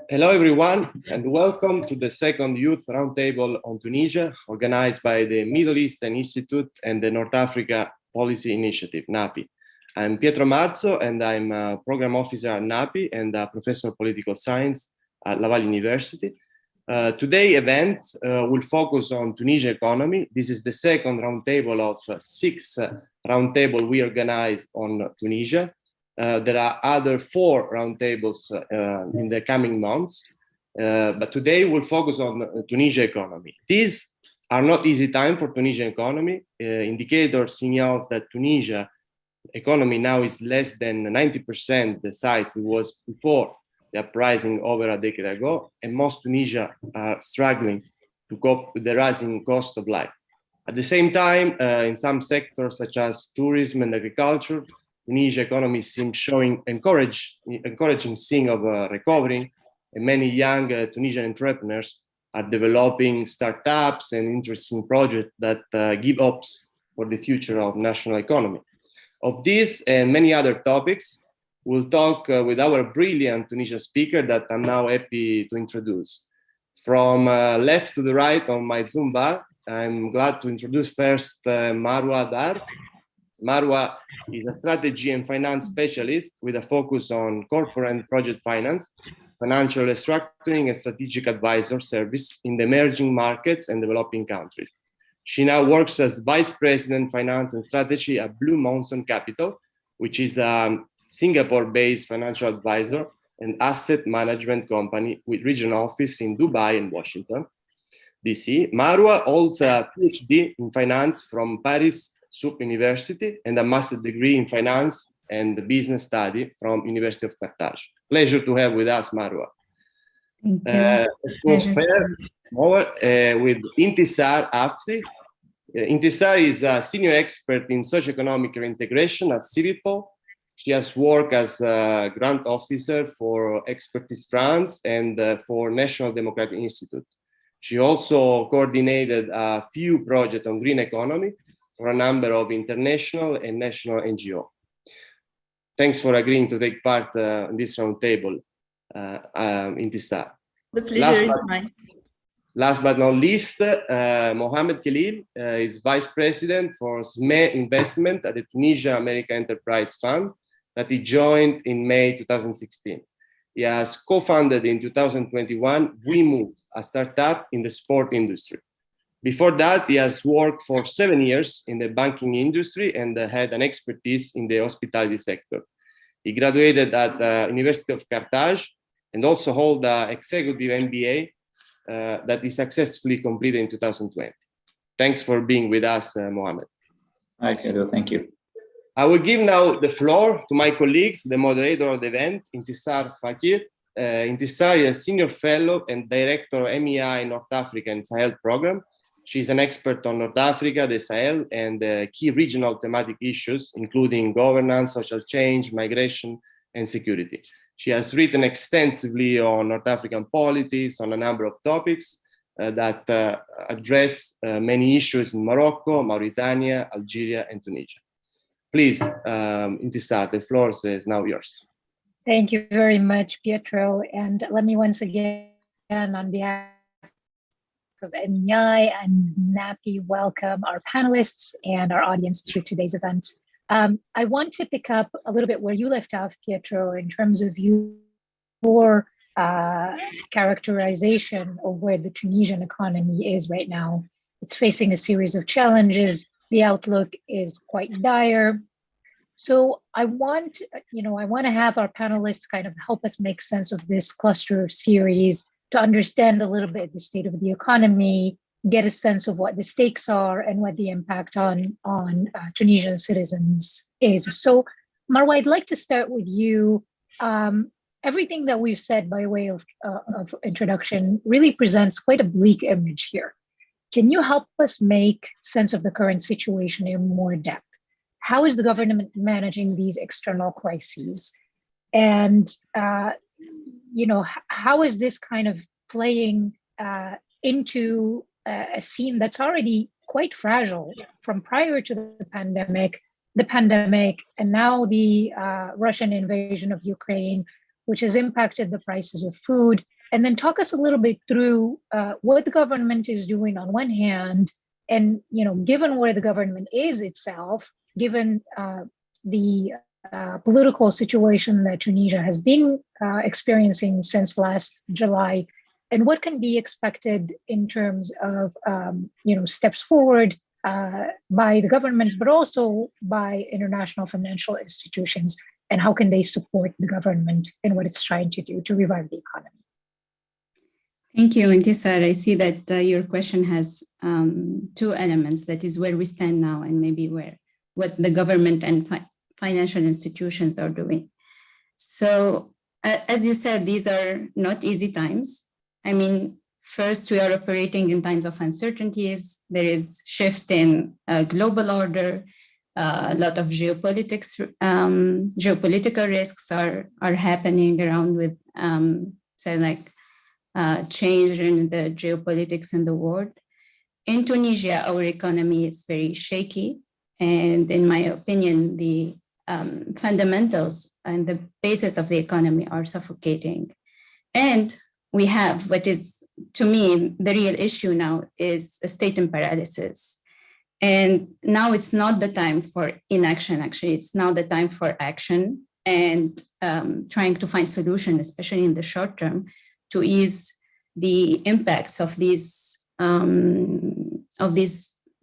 Hello, everyone, and welcome to the second Youth Roundtable on Tunisia, organized by the Middle Eastern Institute and the North Africa Policy Initiative, NAPI. I'm Pietro Marzo, and I'm a program officer at NAPI and a professor of political science at Laval University. Today's event will focus on Tunisia economy. This is the second roundtable of 6 roundtables we organize on Tunisia. There are other 4 roundtables in the coming months, but today we'll focus on Tunisia economy. These are not easy time for Tunisian economy. Indicators signals that Tunisia economy now is less than 90% the size it was before the uprising over a decade ago, and most Tunisia are struggling to cope with the rising cost of life. At the same time, in some sectors such as tourism and agriculture, Tunisia economy seems showing encouraging sign of recovering, and many young Tunisian entrepreneurs are developing startups and interesting projects that give hopes for the future of national economy. Of this and many other topics, we'll talk with our brilliant Tunisian speaker that I'm now happy to introduce. From left to the right on my Zoom bar, I'm glad to introduce first Marwa Dar. Marwa is a strategy and finance specialist with a focus on corporate and project finance, financial restructuring, and strategic advisor service in the emerging markets and developing countries. She now works as Vice President Finance and Strategy at Blue Mountain Capital, which is a Singapore-based financial advisor and asset management company with regional office in Dubai and Washington, DC. Marwa holds a PhD in finance from Paris Soup University and a master's degree in finance and business study from University of Carthage. Pleasure to have with us, Marwa. With Intisar Afsi. Intisar is a senior expert in socioeconomic reintegration at Civipol. She has worked as a grant officer for Expertise France and for National Democratic Institute. She also coordinated a few projects on green economy for a number of international and national NGO. Thanks for agreeing to take part in this roundtable, Intisar. The pleasure is mine. Last but not least, Mohamed Khalil is Vice President for MEI Investment at the Tunisia American Enterprise Fund that he joined in May 2016. He has co-founded in 2021 We Move, a startup in the sport industry. Before that, he has worked for 7 years in the banking industry and had an expertise in the hospitality sector. He graduated at the University of Carthage and also hold an executive MBA that he successfully completed in 2020. Thanks for being with us, Mohamed. Hi, Pedro. Thank you. I will give now the floor to my colleagues, the moderator of the event, Intisar Fakir. Intisar is a senior fellow and director of MEI North Africa and Sahel Program. She's an expert on North Africa, the Sahel, and key regional thematic issues, including governance, social change, migration, and security. She has written extensively on North African politics on a number of topics that address many issues in Morocco, Mauritania, Algeria, and Tunisia. Please, Intisar, the floor is now yours. Thank you very much, Pietro. And let me once again, on behalf of MEI and NAPI, welcome our panelists and our audience to today's event. I want to pick up a little bit where you left off, Pietro, in terms of your characterization of where the Tunisian economy is right now. It's facing a series of challenges. The outlook is quite dire. So I want to have our panelists kind of help us make sense of this cluster of series to understand a little bit the state of the economy, get a sense of what the stakes are and what the impact on Tunisian citizens is. So Marwa, I'd like to start with you. Everything that we've said by way of introduction really presents quite a bleak image here. Can you help us make sense of the current situation in more depth? How is the government managing these external crises? And how is this kind of playing into a scene that's already quite fragile from prior to the pandemic, and now the Russian invasion of Ukraine, which has impacted the prices of food, and then talk us a little bit through what the government is doing on one hand, and given where the government is itself, given the political situation that Tunisia has been experiencing since last July, and what can be expected in terms of steps forward by the government, but also by international financial institutions, and how can they support the government in what it's trying to do to revive the economy? Thank you, Intisar. I see that your question has two elements. That is where we stand now, and maybe what the government and financial institutions are doing. So, as you said, these are not easy times. I mean, first, we are operating in times of uncertainties. There is shift in global order. A lot of geopolitical risks are happening around with, change in the geopolitics in the world. In Tunisia, our economy is very shaky. And in my opinion, the fundamentals and the basis of the economy are suffocating. And we have what is, to me, the real issue now is a state in paralysis. And now it's not the time for inaction, actually. It's now the time for action and trying to find solutions, especially in the short term, to ease the impacts of these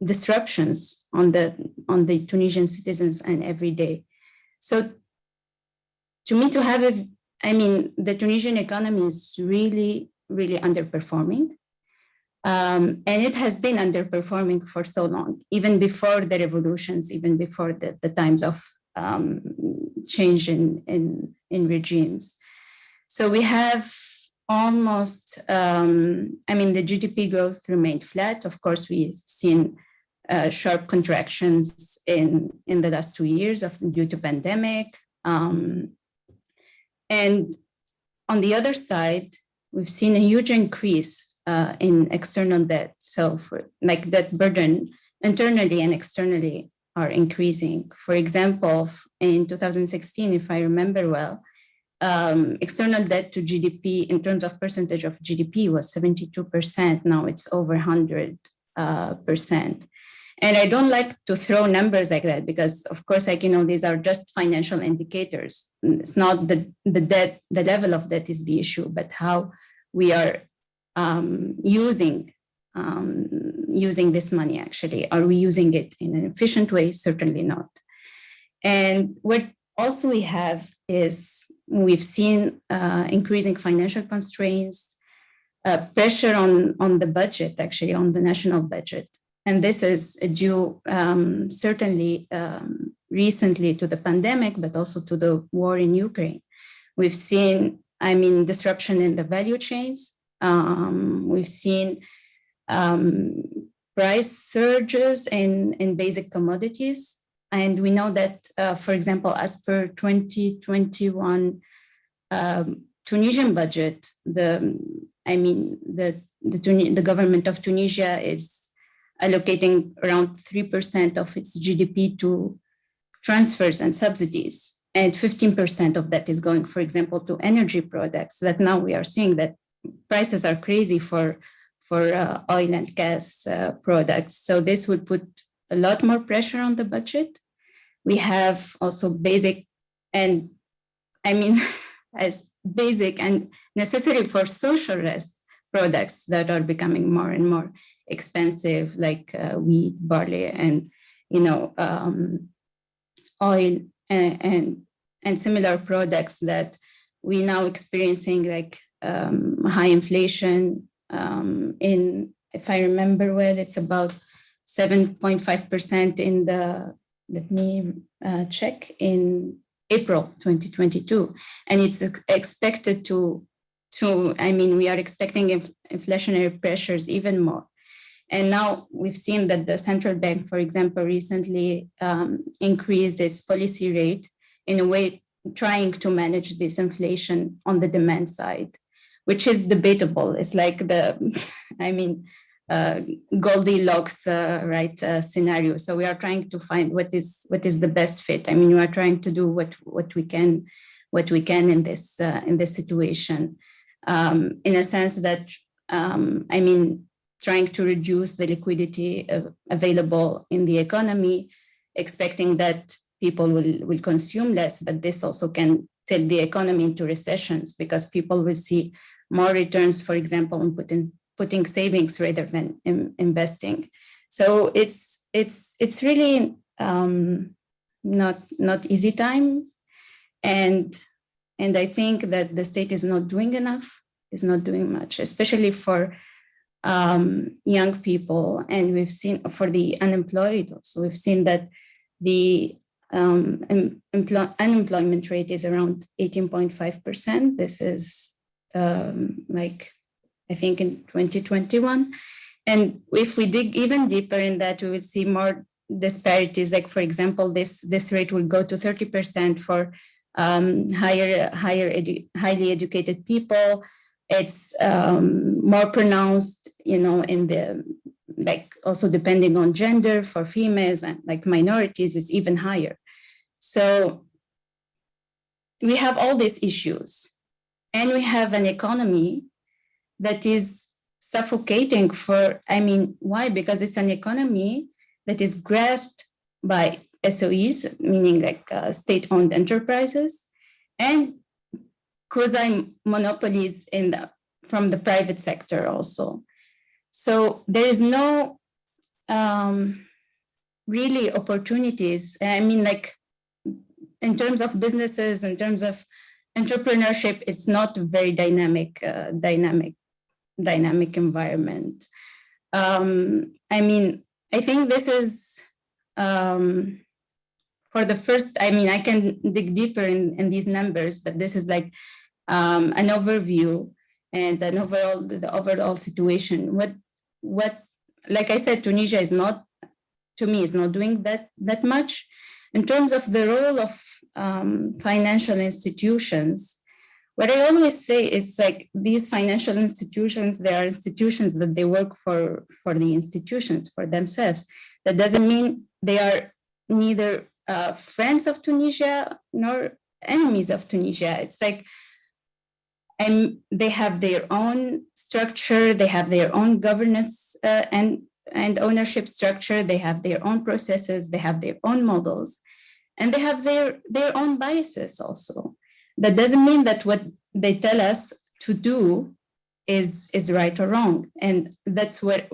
disruptions on the Tunisian citizens and every day. So to me, the Tunisian economy is really, really underperforming. And it has been underperforming for so long, even before the revolutions, even before the times of change in regimes. So we have almost, the GDP growth remained flat. Of course, we've seen sharp contractions in the last 2 years due to pandemic. And on the other side, we've seen a huge increase in external debt. So that burden internally and externally are increasing. For example, in 2016, if I remember well, external debt to GDP in terms of percentage of GDP was 72%. Now it's over 100%. And I don't like to throw numbers like that because, of course, these are just financial indicators. It's not the debt, the level of debt is the issue, but how we are using this money, actually. Are we using it in an efficient way? Certainly not. And what also we have is we've seen increasing financial constraints, pressure on the budget, actually, on the national budget. And this is due certainly recently to the pandemic, but also to the war in Ukraine. We've seen, disruption in the value chains. We've seen price surges in basic commodities. And we know that, for example, as per 2021 Tunisian budget, the government of Tunisia is allocating around 3% of its GDP to transfers and subsidies. And 15% of that is going, for example, to energy products that now we are seeing that prices are crazy for oil and gas products. So this would put a lot more pressure on the budget. We have also basic and as basic and necessary for social rest products that are becoming more and more expensive, like wheat, barley, and oil and similar products that we now experiencing, like high inflation. If I remember well, it's about 7.5% in let me check, in April 2022. And it's expected we are expecting inflationary pressures even more. And now we've seen that the central bank, for example, recently increased its policy rate in a way trying to manage this inflation on the demand side, which is debatable. It's like Goldilocks scenario. So we are trying to find what is the best fit. We are trying to do what we can in this situation. in a sense that, trying to reduce the liquidity available in the economy, expecting that people will consume less, but this also can tilt the economy into recessions because people will see more returns, for example, in putting savings rather than investing. So it's really not easy times, and I think that the state is not doing enough, is not doing much, especially for young people, and we've seen for the unemployed also. We've seen that the unemployment rate is around 18.5%. This is I think in 2021. And if we dig even deeper in that, we will see more disparities. Like, for example, this rate will go to 30% for highly educated people. It's more pronounced, in the, also depending on gender for females and minorities is even higher. So we have all these issues, and we have an economy that is suffocating why? Because it's an economy that is grasped by SOEs, meaning state-owned enterprises, and quasi-monopolies from the private sector also. So there is no really opportunities. In terms of businesses, in terms of entrepreneurship, it's not a very dynamic environment. I think this is for the first. I can dig deeper in these numbers, but this is an overview and the overall situation. What like I said, Tunisia is not doing that much. In terms of the role of financial institutions, what I always say, it's these financial institutions, they are institutions that they work for the institutions, for themselves. That doesn't mean they are neither friends of Tunisia nor enemies of Tunisia. It's they have their own structure, they have their own governance and ownership structure, they have their own processes, they have their own models, and they have their own biases also. That doesn't mean that what they tell us to do is right or wrong. And that's where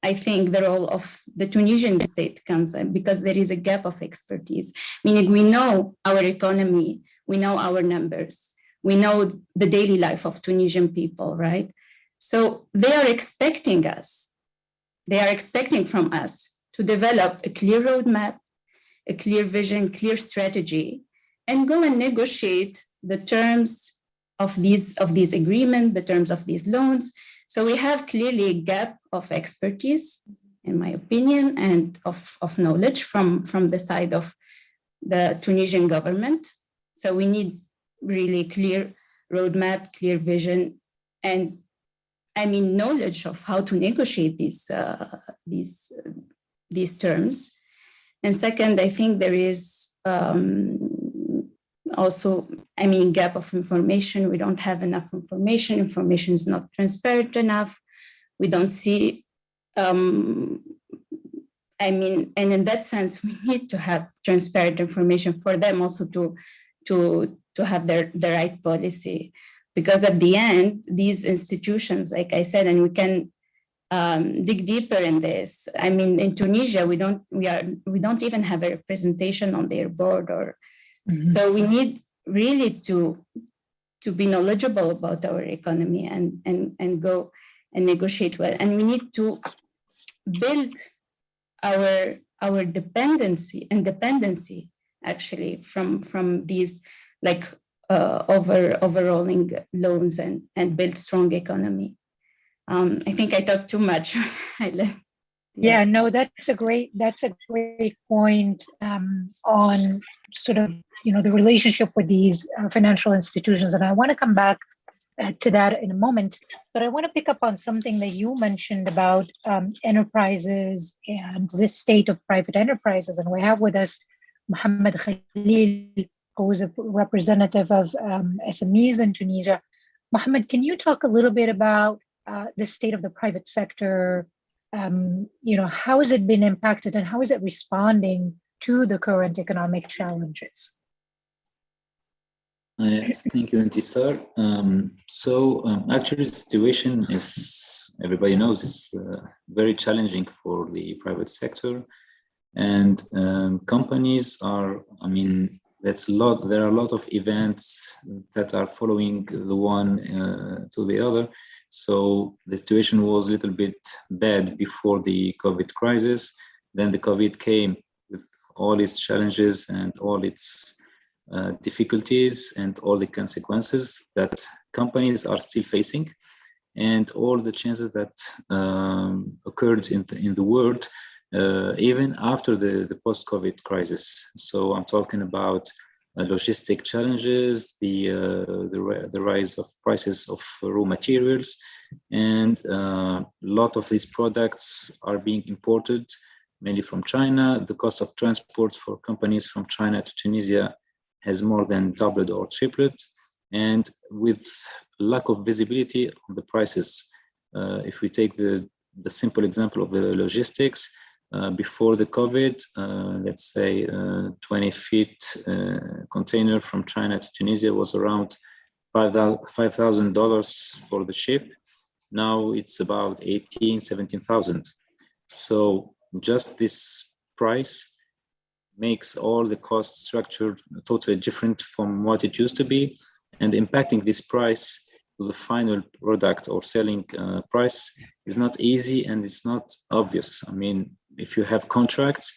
I think the role of the Tunisian state comes in, because there is a gap of expertise, meaning we know our economy, we know our numbers, we know the daily life of Tunisian people, right? So they are expecting from us to develop a clear roadmap, a clear vision, clear strategy, and go and negotiate the terms of these agreements, the terms of these loans. So we have clearly a gap of expertise, in my opinion, and of knowledge from the side of the Tunisian government. So we need really clear roadmap, clear vision, and knowledge of how to negotiate these terms. And second, I think there is also, gap of information. We don't have enough information. Information is not transparent enough. We don't see, and in that sense, we need to have transparent information for them also to have the right policy. Because at the end, these institutions, like I said, and we can dig deeper in this. In Tunisia, we don't even have a representation on their board, or so we need really to be knowledgeable about our economy and go and negotiate well. And we need to build our independency actually from these overrolling loans and build strong economy. I think I talked too much. Yeah, no, that's a great point on sort of the relationship with these financial institutions, and I want to come back to that in a moment. But I want to pick up on something that you mentioned about enterprises and this state of private enterprises, and we have with us Mohammed Khalil, who is a representative of SMEs in Tunisia. Mohammed, can you talk a little bit about the state of the private sector? How has it been impacted and how is it responding to the current economic challenges? Yes, thank you, Intisar. Actually, the situation is, everybody knows, is very challenging for the private sector, and companies are, there are a lot of events that are following the one to the other. So the situation was a little bit bad before the COVID crisis. Then the COVID came with all its challenges and all its difficulties and all the consequences that companies are still facing, and all the changes that occurred in the world even after the post-COVID crisis. So I'm talking about logistic challenges, the rise of prices of raw materials, and a lot of these products are being imported mainly from China. The cost of transport for companies from China to Tunisia has more than doubled or tripled, and with lack of visibility on the prices. If we take the simple example of the logistics, before the COVID, let's say 20 feet container from China to Tunisia was around $5,000 for the ship. Now it's about 17,000. So just this price makes all the cost structure totally different from what it used to be, and impacting this price to the final product or selling price is not easy, and it's not obvious. I mean, if you have contracts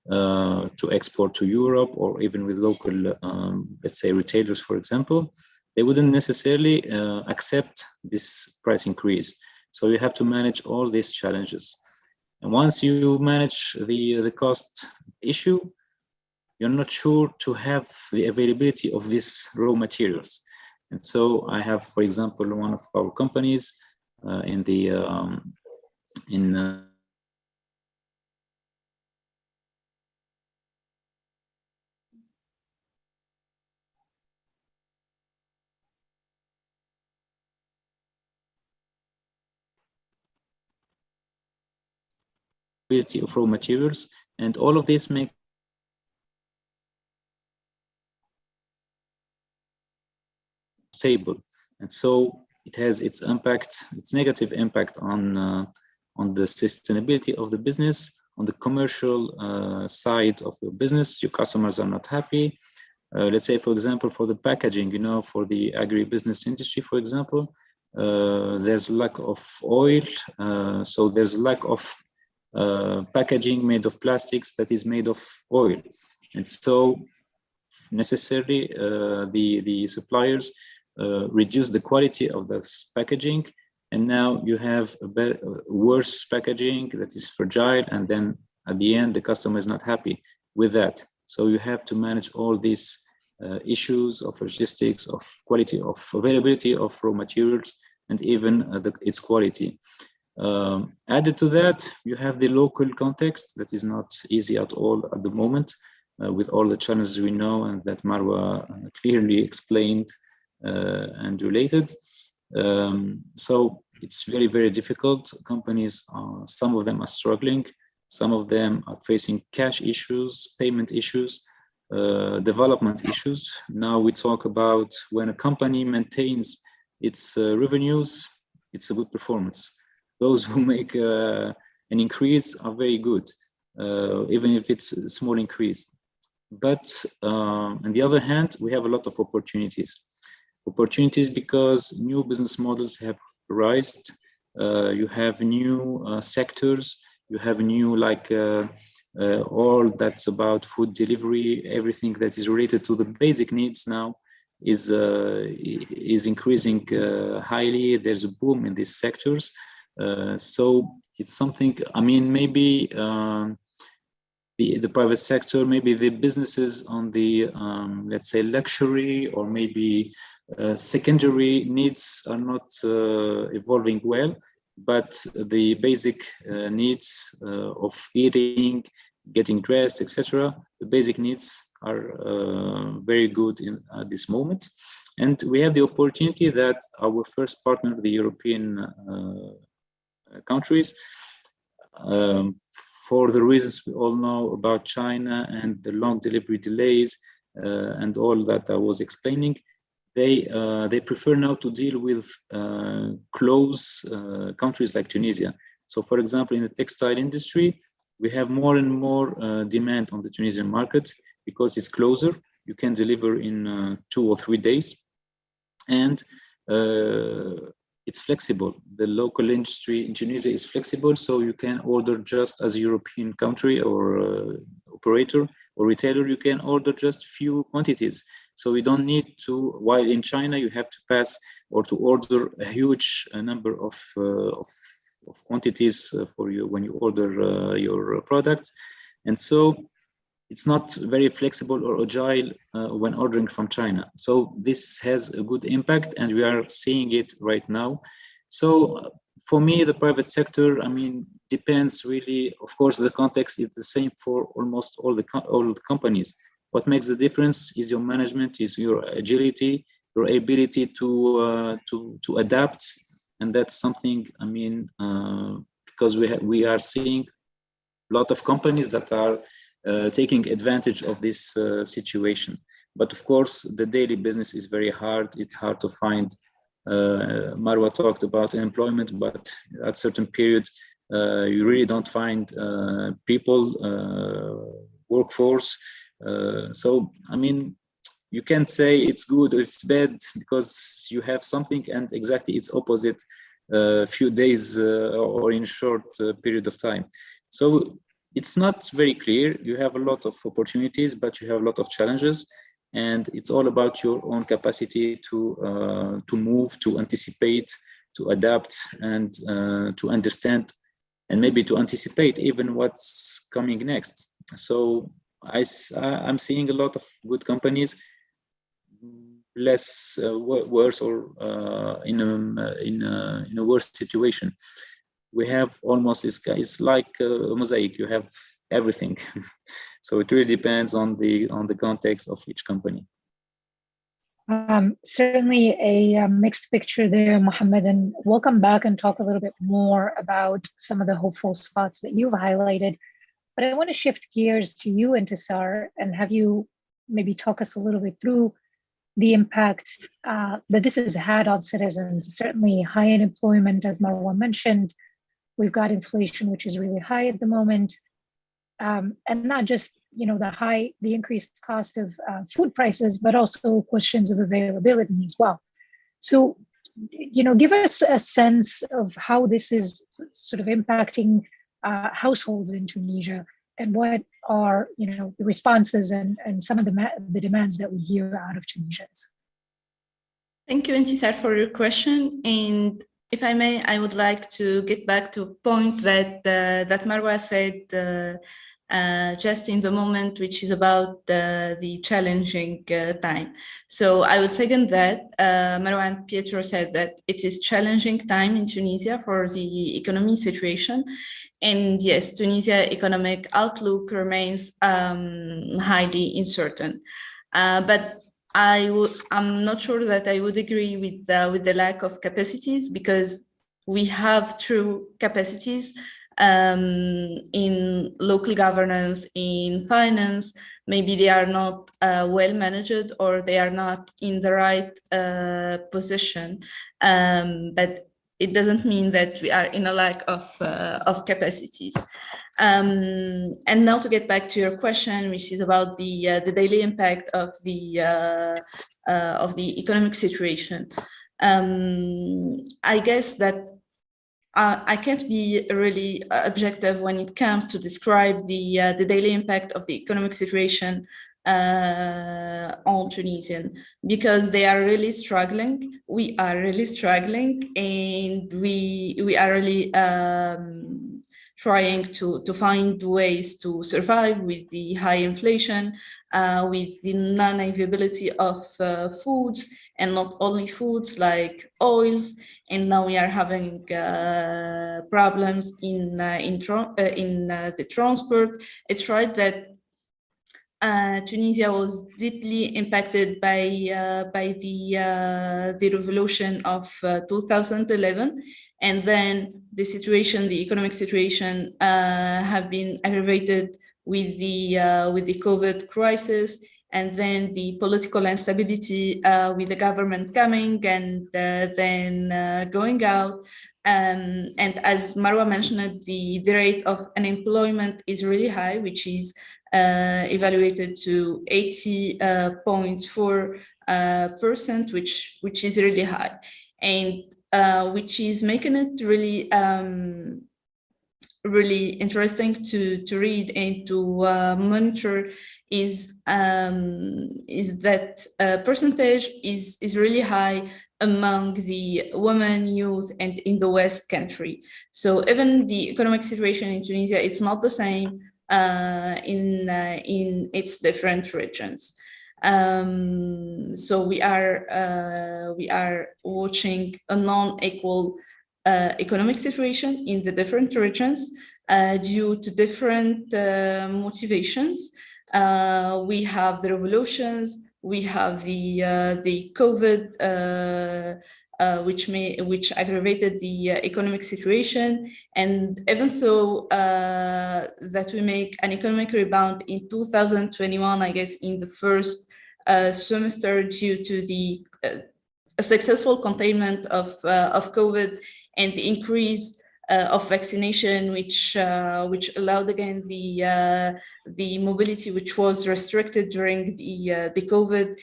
to export to Europe, or even with local, let's say, retailers, for example, they wouldn't necessarily accept this price increase. So you have to manage all these challenges. And once you manage the cost issue, you're not sure to have the availability of these raw materials. And so I have, for example, one of our companies in of raw materials, and all of this make stable, and so it has its impact, its negative impact on the sustainability of the business, on the commercial side of your business. Your customers are not happy. Let's say, for example, for the packaging, for the agribusiness industry, for example, there's lack of oil, so there's lack of packaging made of plastics that is made of oil, and so necessarily the suppliers reduce the quality of this packaging, and now you have a worse packaging that is fragile, and then at the end the customer is not happy with that. So you have to manage all these issues of logistics, of quality, of availability of raw materials, and even its quality. Added to that, you have the local context that is not easy at all at the moment, with all the challenges we know and that Marwa clearly explained and related. So it's very, very difficult. Companies, some of them are struggling, some of them are facing cash issues, payment issues, development issues. Now we talk about when a company maintains its revenues, it's a good performance. Those who make an increase are very good, even if it's a small increase. But on the other hand, we have a lot of opportunities. Opportunities because new business models have arisen. You have new sectors. You have new, like all that's about food delivery, everything that is related to the basic needs now is increasing highly. There's a boom in these sectors. So it's something, I mean, maybe the private sector, maybe the businesses on the, let's say, luxury or maybe secondary needs are not evolving well, but the basic needs of eating, getting dressed, etc., the basic needs are very good at this moment. And we have the opportunity that our first partner, the European countries, for the reasons we all know about China and the long delivery delays and all that I was explaining, they prefer now to deal with close countries like Tunisia. So, for example, in the textile industry, we have more and more demand on the Tunisian market because it's closer. You can deliver in 2 or 3 days, and it's flexible. The local industry in Tunisia is flexible, so you can order just as a European country or operator or retailer, you can order just few quantities. So you don't need to, while in China, you have to pass or to order a huge number of quantities for you when you order your products. And so it's not very flexible or agile when ordering from China. So this has a good impact, and we are seeing it right now. So for me, the private sector, I mean, depends really. Of course, the context is the same for almost all the companies. What makes the difference is your management, is your agility, your ability to adapt, and that's something. I mean, because we are seeing a lot of companies that are taking advantage of this situation. But of course, the daily business is very hard. It's hard to find. Marwa talked about employment, but at certain periods, you really don't find people, workforce. So, I mean, you can't say it's good or it's bad because you have something and exactly it's opposite a few days or in a short period of time. So it's not very clear. You have a lot of opportunities, but you have a lot of challenges, and it's all about your own capacity to move, to anticipate, to adapt, and to understand, and maybe to anticipate even what's coming next. So I'm seeing a lot of good companies, less worse or in a worse situation. We have almost, it's like a mosaic. You have everything. So it really depends on the context of each company. Certainly a mixed picture there, Mohammed, and we'll come back and talk a little bit more about some of the hopeful spots that you've highlighted. But I want to shift gears to you, Intisar, and have you maybe talk us a little bit through the impact that this has had on citizens. Certainly high unemployment, as Marwa mentioned. We've got inflation, which is really high at the moment. And not just, the increased cost of food prices, but also questions of availability as well. So, give us a sense of how this is sort of impacting households in Tunisia, and what are, the responses and some of the demands that we hear out of Tunisians. Thank you, Intisar, for your question. And if I may, I would like to get back to a point that Marwa said just in the moment, which is about the challenging time. So I would second that. Marwa and Pietro said that it is challenging time in Tunisia for the economy situation. And yes, Tunisia economic outlook remains highly uncertain. But I'm not sure that I would agree with the lack of capacities, because we have true capacities in local governance, in finance. Maybe they are not well managed, or they are not in the right position. But it doesn't mean that we are in a lack of capacities. And now to get back to your question, which is about the daily impact of the economic situation. I guess that I can't be really objective when it comes to describe the daily impact of the economic situation on Tunisian, because they are really struggling. We are really struggling, and we are really trying to find ways to survive with the high inflation, with the non-availability of foods, and not only foods like oils. And now we are having problems in the transport. It's right that Tunisia was deeply impacted by the revolution of 2011, and then the economic situation, have been aggravated with the COVID crisis, and then the political instability with the government coming and then going out. And as Marwa mentioned, the rate of unemployment is really high, which is evaluated to 80.4%, which is really high, and which is making it really really interesting to read and to monitor is that percentage is really high among the women, youth, and in the West country. So even the economic situation in Tunisia, it's not the same in its different regions. So we are watching a non-equal economic situation in the different regions due to different motivations. We have the revolutions, we have the COVID, which aggravated the economic situation, and even though that we make an economic rebound in 2021, I guess in the first semester, due to the successful containment of COVID and the increase of vaccination, which allowed again the mobility which was restricted during the COVID,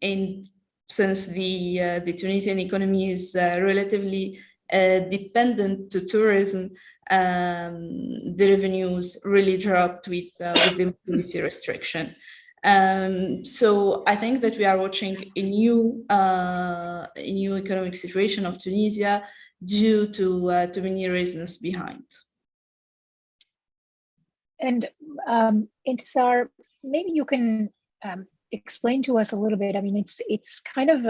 and since the Tunisian economy is relatively dependent to tourism, the revenues really dropped with the mobility restriction. So I think that we are watching a new economic situation of Tunisia due to many reasons behind. And Intisar, maybe you can explain to us a little bit. I mean, it's kind of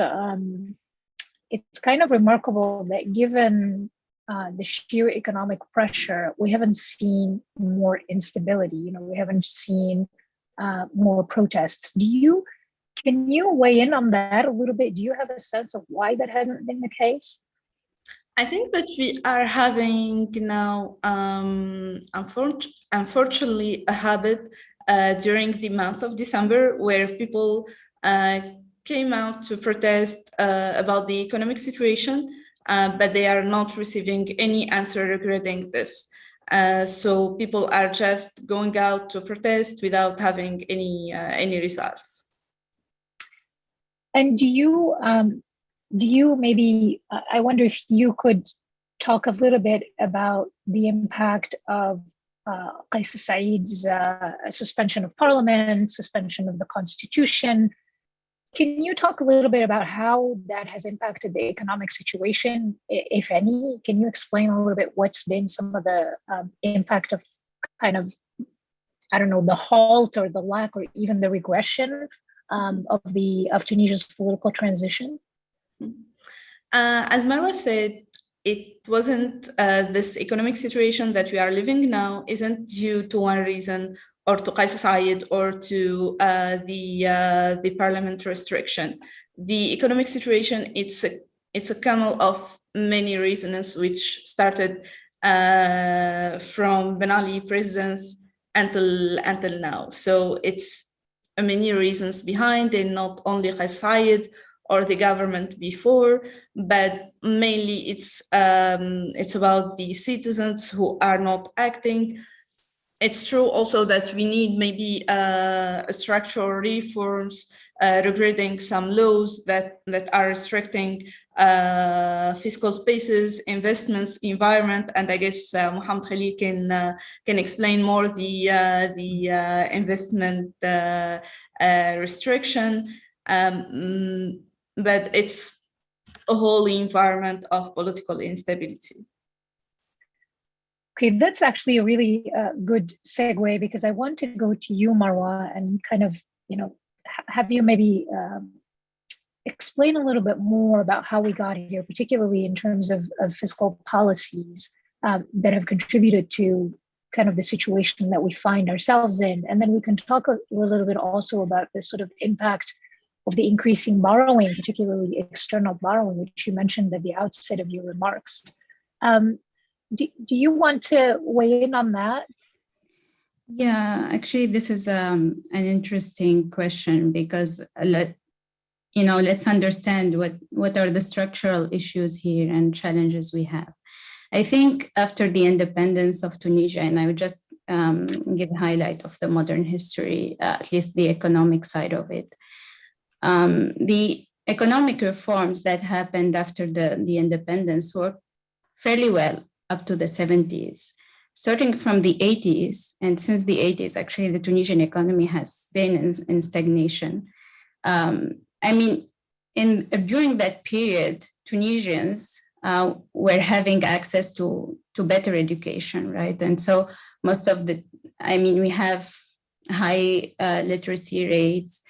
remarkable that given the sheer economic pressure, we haven't seen more instability. You know, we haven't seen more protests. Can you weigh in on that a little bit? Do you have a sense of why that hasn't been the case? I think that we are having now, unfortunately, a habit during the month of December where people came out to protest about the economic situation, but they are not receiving any answer regarding this. So people are just going out to protest without having any results. And do you maybe, I wonder if you could talk a little bit about the impact of Kais Saied's suspension of parliament, suspension of the constitution. Can you talk a little bit about how that has impacted the economic situation, if any? Can you explain a little bit what's been some of the impact of kind of, I don't know, the halt or the lack or even the regression of Tunisia's political transition? As Marwa said, it wasn't this economic situation that we are living now isn't due to one reason, or to Kais Saied, or to the parliament restriction. The economic situation, it's a kernel of many reasons, which started from Ben Ali presidents until now. So it's many reasons behind, and not only Kais Saied or the government before, but mainly it's about the citizens who are not acting. It's true also that we need maybe structural reforms regarding some laws that are restricting fiscal spaces, investments, environment, and I guess Mohamed Khalil can explain more the investment restriction. But it's a whole environment of political instability. Okay, that's actually a really good segue, because I want to go to you, Marwa, and kind of, have you maybe explain a little bit more about how we got here, particularly in terms of fiscal policies that have contributed to kind of the situation that we find ourselves in. And then we can talk a little bit also about the sort of impact of the increasing borrowing, particularly external borrowing, which you mentioned at the outset of your remarks. Do you want to weigh in on that? Yeah, actually, this is an interesting question because let's understand what are the structural issues here and challenges we have. I think after the independence of Tunisia, and I would just give a highlight of the modern history, at least the economic side of it. The economic reforms that happened after the independence worked fairly well up to the 70s. Starting from the 80s, and since the 80s, actually, the Tunisian economy has been in stagnation. During that period, Tunisians were having access to better education, right? And so most of we have high literacy rates.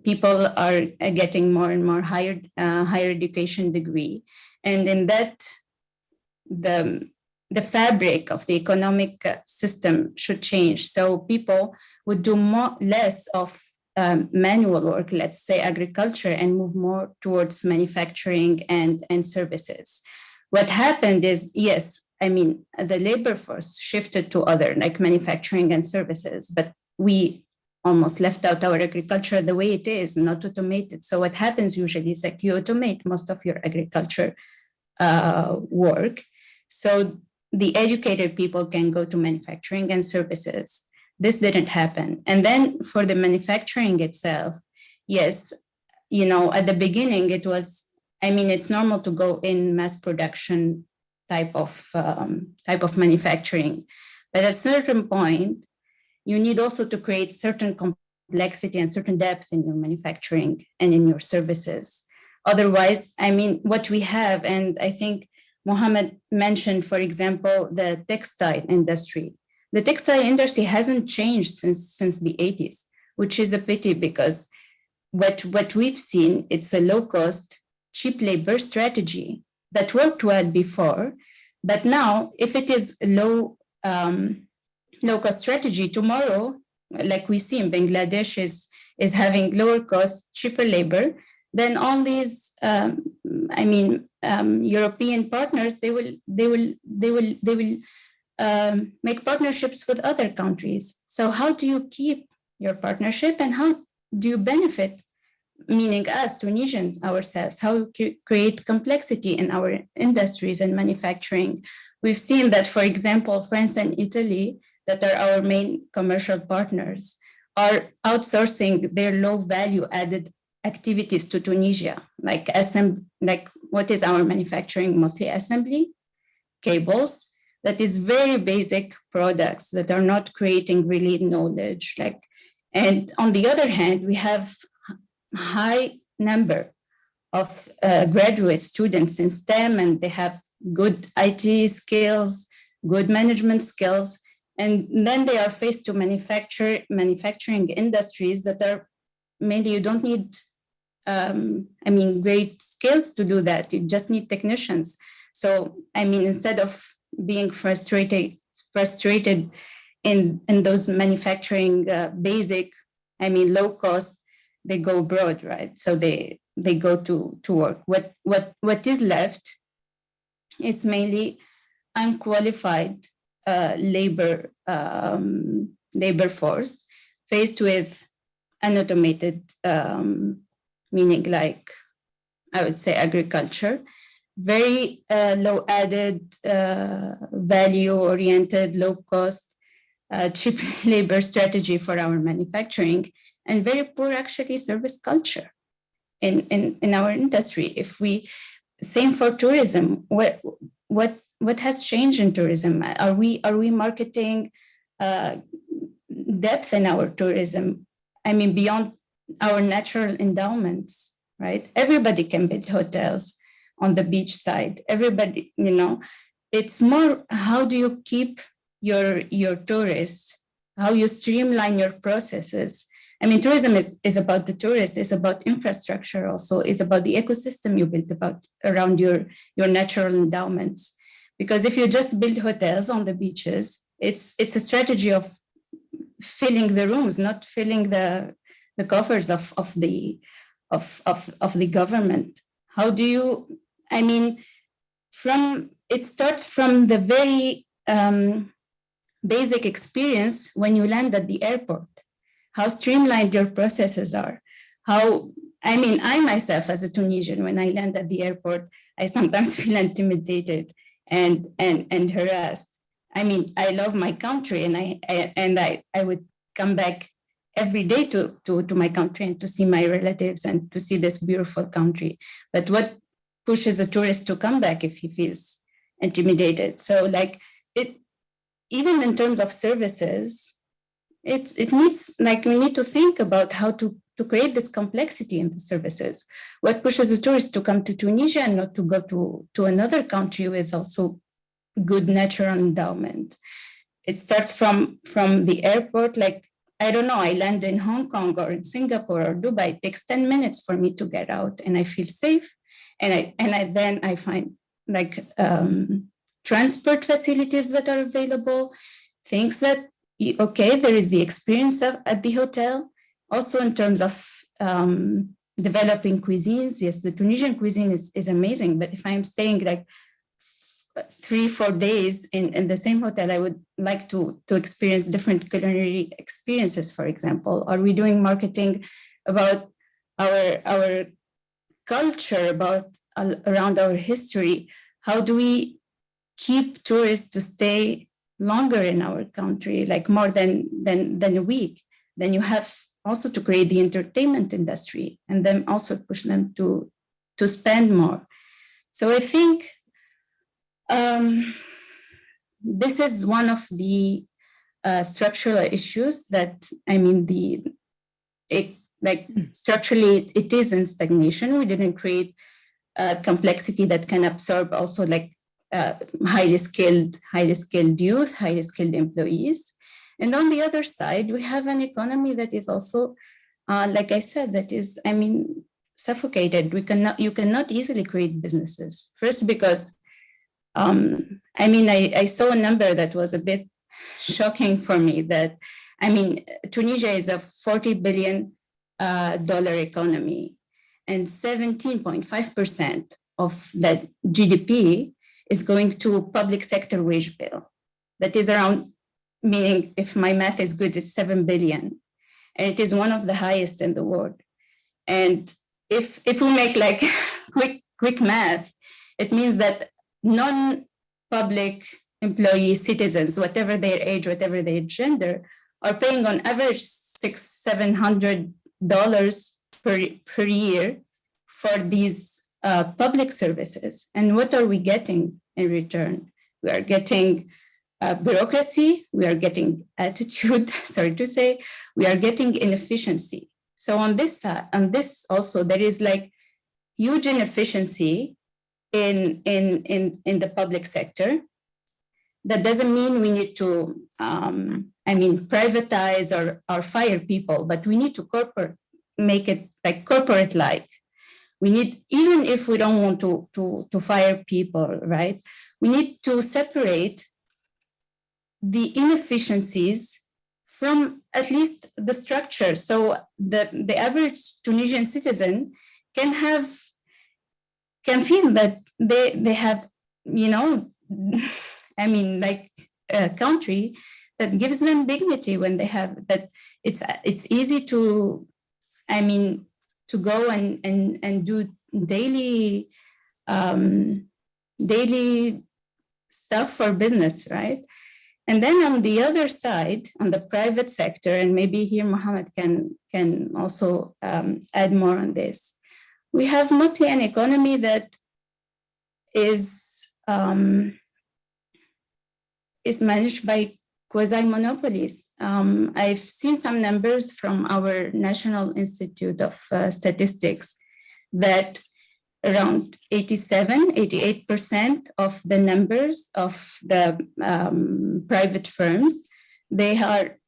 People are getting more and more higher education degree. And in that, the fabric of the economic system should change. So people would do less of manual work, let's say agriculture, and move more towards manufacturing and services. What happened is, yes, the labor force shifted to other, like manufacturing and services, but we almost left out our agriculture the way it is, not automated. So what happens usually is like you automate most of your agriculture work. So the educated people can go to manufacturing and services. This didn't happen. And then for the manufacturing itself, yes, at the beginning it was, it's normal to go in mass production type of manufacturing. But at a certain point, you need also to create certain complexity and certain depth in your manufacturing and in your services. Otherwise, what we have, and I think Mohammed mentioned, for example, the textile industry. The textile industry hasn't changed since the 80s, which is a pity because what we've seen, it's a low-cost, cheap labor strategy that worked well before. But now, if it is low-cost strategy, tomorrow, like we see in Bangladesh, is having lower cost, cheaper labor, then all these European partners, they will make partnerships with other countries. So how do you keep your partnership and how do you benefit, meaning us, Tunisians ourselves, how you create complexity in our industries and manufacturing? We've seen that, for example, France and Italy, that are our main commercial partners, are outsourcing their low value added activities to Tunisia, like what is our manufacturing? Mostly assembly, cables, that is very basic products that are not creating really knowledge. And on the other hand, we have high number of graduate students in STEM, and they have good IT skills, good management skills. And then they are faced to manufacturing industries that are mainly, you don't need, great skills to do that. You just need technicians. So, instead of being frustrated in those manufacturing basic, low cost, they go abroad, right? So they go to work. What is left is mainly unqualified labor force faced with unautomated, meaning like I would say agriculture, very low added, value oriented, low cost, cheap labor strategy for our manufacturing, and very poor actually service culture in our industry. Same for tourism. What has changed in tourism? Are we marketing depth in our tourism? Beyond our natural endowments, right? Everybody can build hotels on the beach side. Everybody, it's more how do you keep your tourists, how you streamline your processes. Tourism is about the tourists, it's about infrastructure also, it's about the ecosystem you build around your natural endowments. Because if you just build hotels on the beaches, It's a strategy of filling the rooms, not filling the coffers of the government. How do you, I mean, it starts from the very basic experience when you land at the airport, how streamlined your processes are, how, I mean, I myself as a Tunisian, when I land at the airport, I sometimes feel intimidated and harassed. I mean, I love my country, and I would come back every day to my country and to see my relatives and to see this beautiful country. But what pushes a tourist to come back if he feels intimidated? So like even in terms of services, it needs, like, we need to think about how to create this complexity in the services. What pushes a tourist to come to Tunisia and not to go to another country with also good natural endowment? It starts from the airport. Like, I don't know, I land in Hong Kong or in Singapore or Dubai, it takes 10 minutes for me to get out, and I feel safe. And then I find like transport facilities that are available, things that, okay, there is the experience at the hotel. Also in terms of developing cuisines, yes, the Tunisian cuisine is amazing, but if I'm staying like 3-4 days in the same hotel, I would like to experience different culinary experiences, for example. Are we doing marketing about our culture, around our history? How do we keep tourists to stay longer in our country, like more than a week? Then you have also to create the entertainment industry and then also push them to spend more. So I think this is one of the structural issues that, I mean, structurally it is in stagnation. We didn't create complexity that can absorb also like highly skilled youth, highly skilled employees. And on the other side, we have an economy that is also, like I said, that is, I mean, suffocated. You cannot easily create businesses. First, because, I mean, I saw a number that was a bit shocking for me, that, I mean, Tunisia is a $40 billion economy, and 17.5% of that GDP is going to public sector wage bill. That is around, meaning if my math is good, it's 7 billion. And it is one of the highest in the world. And if we make like quick math, it means that non-public employee citizens, whatever their age, whatever their gender, are paying on average $600-700 per year for these public services. And what are we getting in return? We are getting bureaucracy, we are getting attitude, sorry to say, we are getting inefficiency. So on this also, there is like huge inefficiency in the public sector. That doesn't mean we need to, privatize or fire people, but we need to make it like corporate-like. We need, even if we don't want to fire people, right? We need to separate the inefficiencies from at least the structure. So the average Tunisian citizen can feel that they have, like a country that gives them dignity when they have that. It's easy to, to go and do daily stuff for business, right? And then on the other side, on the private sector, and maybe here Mohammed can also add more on this, we have mostly an economy that is managed by quasi-monopolies. I've seen some numbers from our National Institute of Statistics that around 88% of the numbers of the private firms, they are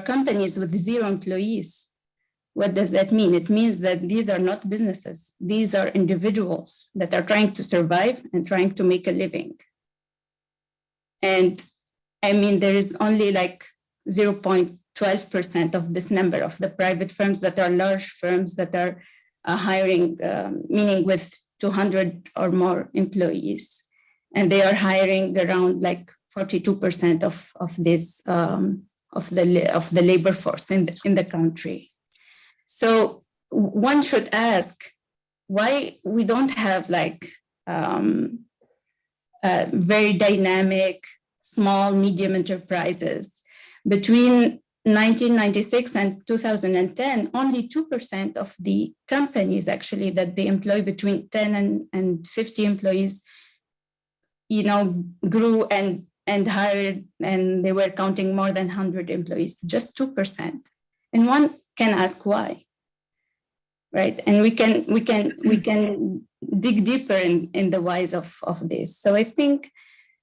companies with 0 employees. What does that mean? It means that these are not businesses. These are individuals that are trying to survive and trying to make a living. And I mean, there is only like 0.12% of this number of the private firms that are large firms that are hiring, meaning with 200 or more employees. And they are hiring around like 42% of this, of the labor force in the country. So one should ask why we don't have like very dynamic small, medium enterprises. Between 1996 and 2010, only 2% of the companies actually that they employ between 10 and 50 employees, you know, grew and hired, and they were counting more than 100 employees, just 2%. And one can ask why, right? And we can dig deeper in the whys of this. So I think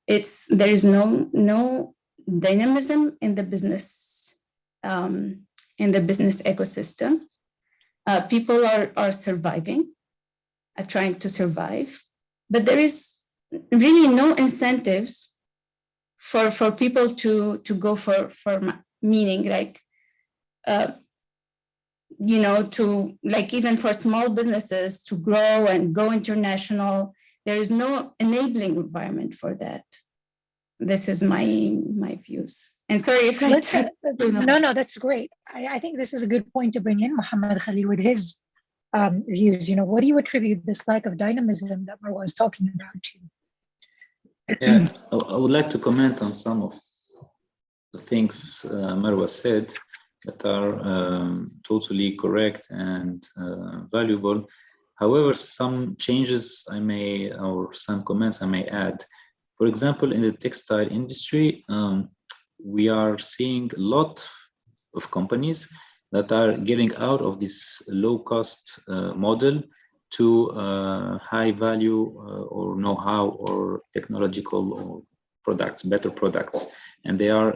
there is no dynamism in the business ecosystem. People are surviving, are trying to survive, but there is really no incentives for people to go for meaning, like you know, to like even for small businesses to grow and go international. There is no enabling environment for that. This is my views. And sorry if I No, that's great. I think this is a good point to bring in Mohammed Khalil with his views. You know, what do you attribute this lack of dynamism that Marwa is talking about to? Yeah, I would like to comment on some of the things Marwa said that are totally correct and valuable. However, some changes or some comments I may add. For example, in the textile industry, we are seeing a lot of companies that are getting out of this low-cost model to high value or know-how or technological products, better products, and they are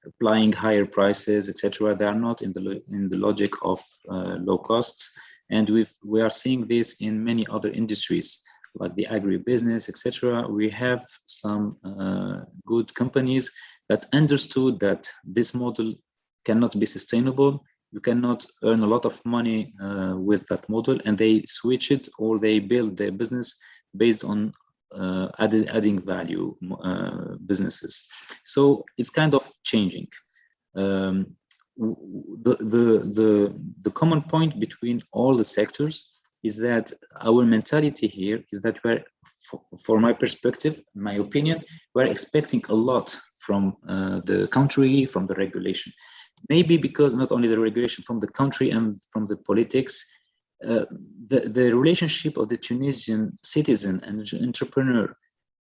applying higher prices, etc. They are not in the logic of low costs, and we are seeing this in many other industries like the agribusiness, etc. We have some good companies that understood that this model cannot be sustainable. You cannot earn a lot of money with that model, and they switch it or they build their business based on adding value businesses. So it's kind of changing. The common point between all the sectors is that our mentality here is that we're, for my perspective, my opinion, we're expecting a lot from the country, from the regulation. Maybe because not only the regulation from the country and from the politics, the relationship of the Tunisian citizen and entrepreneur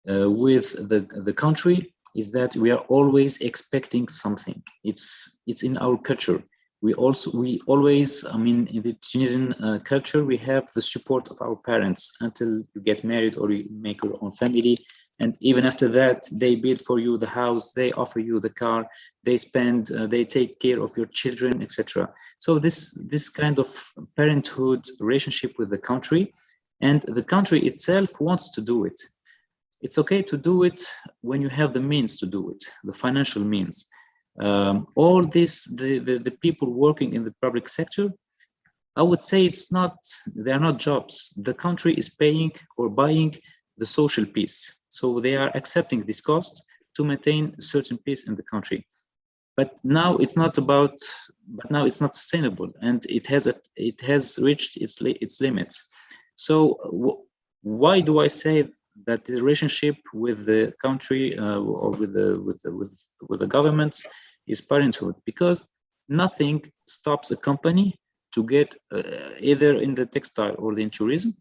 with the country is that we are always expecting something. It's in our culture. We always, I mean, in the Tunisian culture, we have the support of our parents until you get married or you make your own family. And even after that, they build for you the house, they offer you the car, they take care of your children, etc. So this kind of parenthood relationship with the country, and the country itself wants to do it. It's okay to do it when you have the means to do it, the financial means. All this, the people working in the public sector, I would say they are not jobs. The country is paying or buying the social peace. So they are accepting this cost to maintain a certain peace in the country. But now it's not sustainable, and it has reached its limits. So why do I say that the relationship with the country or with the governments is parenthood? Because nothing stops a company to get either in the textile or in tourism.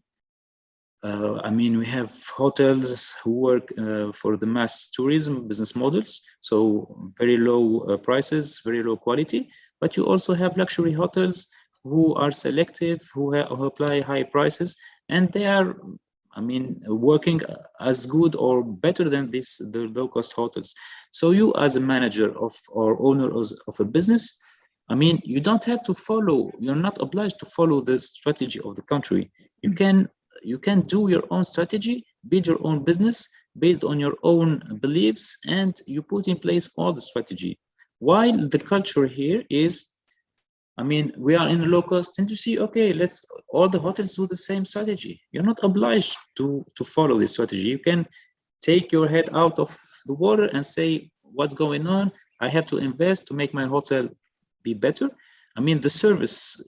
I mean, we have hotels who work for the mass tourism business models, so very low prices, very low quality. But you also have luxury hotels who are selective, who apply high prices, and they are, I mean, working as good or better than the low-cost hotels. So you, as a manager or owner of a business, I mean, you don't have to follow. You're not obliged to follow the strategy of the country. You can do your own strategy build your own business based on your own beliefs, and you put in place all the strategy. While the culture here is, I mean, we are in a low-cost industry. Okay, let's all the hotels do the same strategy. You're not obliged to follow this strategy. You can take your head out of the water and say, what's going on? I have to invest to make my hotel be better. I mean, the service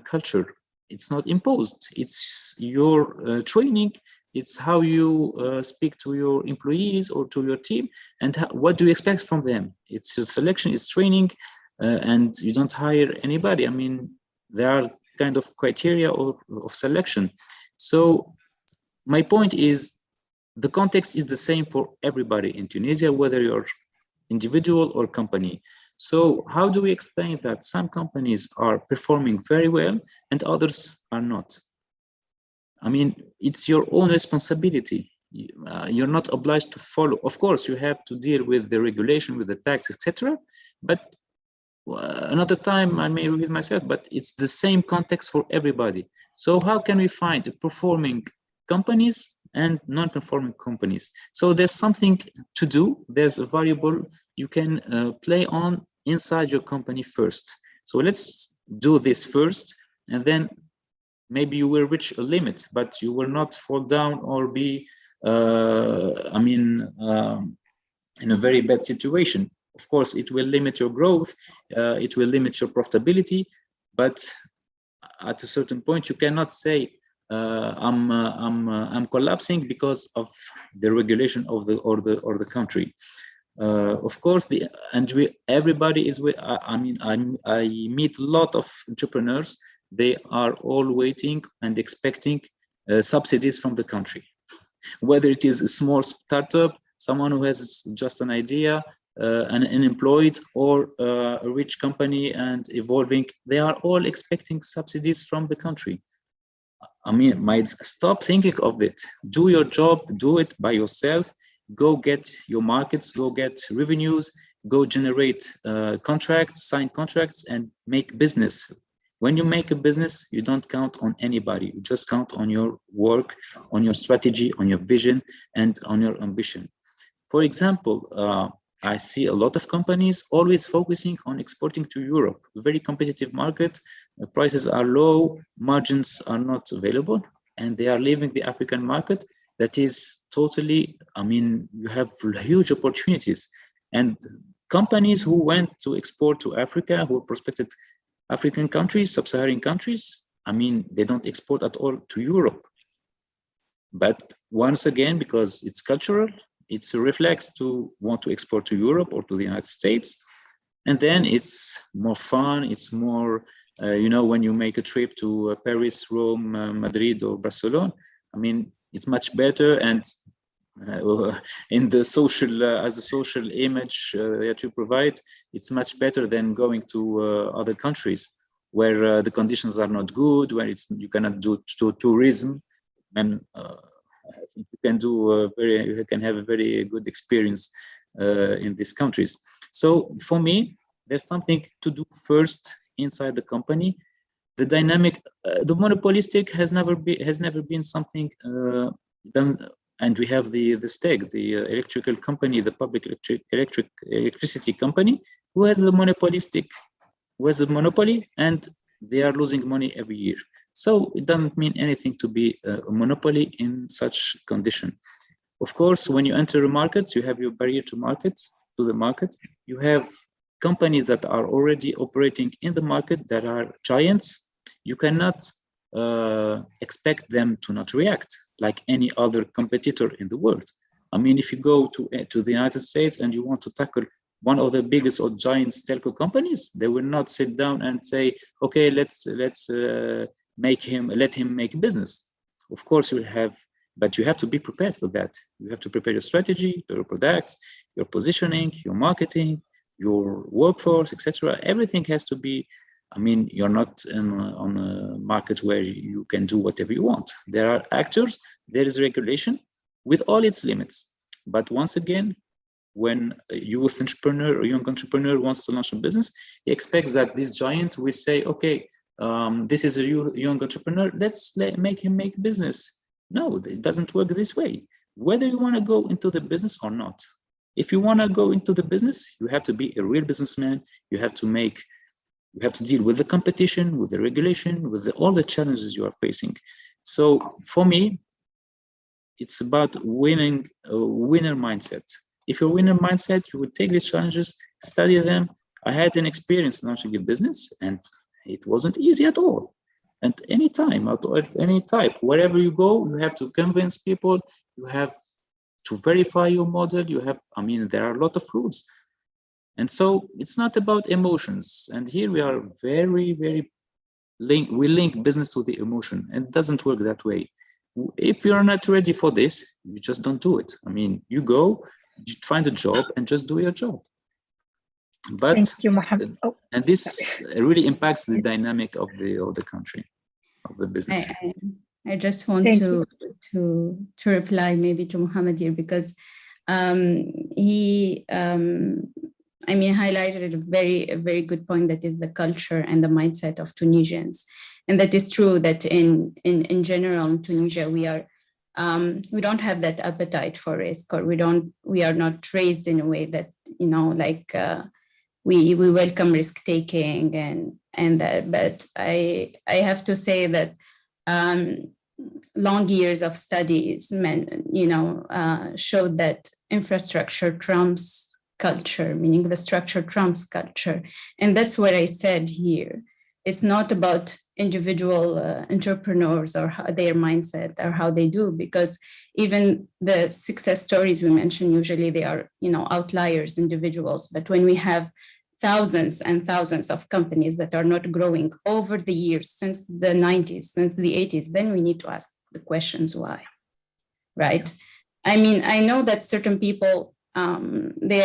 culture, it's not imposed. It's your training. It's how you speak to your employees or to your team, and what do you expect from them? It's your selection, it's training. And you don't hire anybody. I mean, there are kind of criteria of selection. So my point is, the context is the same for everybody in Tunisia, whether you're individual or company. So how do we explain that some companies are performing very well and others are not? I mean, it's your own responsibility. You're not obliged to follow. Of course, you have to deal with the regulation, with the tax, etc. But another time I may repeat myself, but it's the same context for everybody. So how can we find performing companies and non-performing companies? So there's something to do. There's a variable you can play on inside your company first. So let's do this first, and then maybe you will reach a limit, but you will not fall down or be, in a very bad situation. Of course, it will limit your growth, it will limit your profitability, but at a certain point, you cannot say I'm collapsing because of the regulation of the country. Of course, everybody is. I meet a lot of entrepreneurs. They are all waiting and expecting subsidies from the country, whether it is a small startup, someone who has just an idea, an unemployed, or a rich company and evolving. They are all expecting subsidies from the country. I mean, stop thinking of it. Do your job, do it by yourself. Go get your markets, go get revenues, go generate contracts, sign contracts, and make business. When you make a business, you don't count on anybody. You just count on your work, on your strategy, on your vision, and on your ambition. For example, I see a lot of companies always focusing on exporting to Europe, a very competitive market. Prices are low, margins are not available, and they are leaving the African market. That is totally, I mean, you have huge opportunities. And companies who went to export to Africa, who prospected African countries, sub-Saharan countries, I mean, they don't export at all to Europe. But once again, because it's cultural, it's a reflex to want to export to Europe or to the United States. And then it's more fun, it's more, when you make a trip to Paris, Rome, Madrid, or Barcelona, I mean, it's much better. And in the social, as a social image that you provide, it's much better than going to other countries where the conditions are not good, where you cannot do tourism, and I think you can have a very good experience in these countries. So for me, there's something to do first inside the company. The dynamic, the monopolistic has never been something done. And we have the STEG, the electrical company, the public electricity company, who has a monopoly, and they are losing money every year. So it doesn't mean anything to be a monopoly in such condition. Of course, when you enter a market, you have your barrier to the market. You have companies that are already operating in the market that are giants. You cannot expect them to not react like any other competitor in the world. I mean, if you go to the United States and you want to tackle one of the biggest or giant telco companies, they will not sit down and say, okay, let's let him make business. Of course but you have to be prepared for that. You have to prepare your strategy, your products, your positioning, your marketing, your workforce, etc. Everything has to be, I mean, you're not on a market where you can do whatever you want. There are actors, there is regulation with all its limits. But once again, when a youth entrepreneur or young entrepreneur wants to launch a business, he expects that this giant will say, okay, this is a young entrepreneur, let's make him make business. No, it doesn't work this way. Whether you want to go into the business or not. If you want to go into the business, you have to be a real businessman. You have to deal with the competition, with the regulation, with all the challenges you are facing. So for me, it's about winning a winner mindset. If you're a winner mindset, you would take these challenges, study them. I had an experience in launching a business, and it wasn't easy at all. At any time, at any type, wherever you go, you have to convince people, you have to verify your model, there are a lot of rules. And so it's not about emotions. And here we are we link business to the emotion, and it doesn't work that way. If you're not ready for this, you just don't do it. You go, you find a job and just do your job. But thank you, Mohammed. And this really impacts the dynamic of the country, of the business. I just want to reply maybe to Mohammed here, because he highlighted a very good point, that is the culture and the mindset of Tunisians. And that is true that in general in Tunisia, we don't have that appetite for risk, or we are not raised in a way that, we welcome risk taking and that. But I have to say that long years of studies showed that infrastructure trumps culture, meaning the structure trumps culture. And that's what I said here. It's not about individual entrepreneurs or their mindset or how they do, because even the success stories we mention, usually they are, outliers, individuals. But when we have thousands and thousands of companies that are not growing over the years, since the 90s, since the 80s, then we need to ask the questions why, right? I know that certain people, they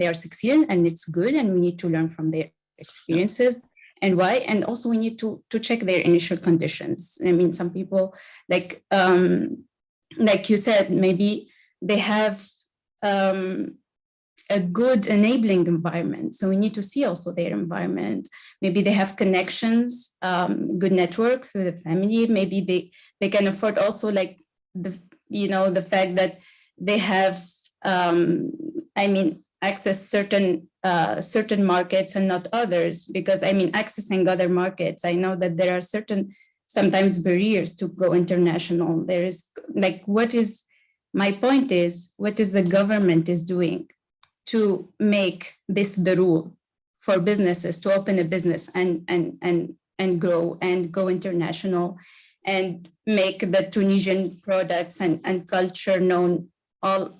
are succeeding, and it's good, and we need to learn from their experiences and why. And also we need to check their initial conditions. Some people, like you said, maybe they have a good enabling environment. So we need to see also their environment. Maybe they have connections, good network through the family. Maybe they can afford also, like, the fact that they have, access certain markets and not others. Because accessing other markets, I know that there are sometimes barriers to go international. There is, my point is, what is the government is doing to make this the rule for businesses to open a business and grow and go international and make the Tunisian products and culture known all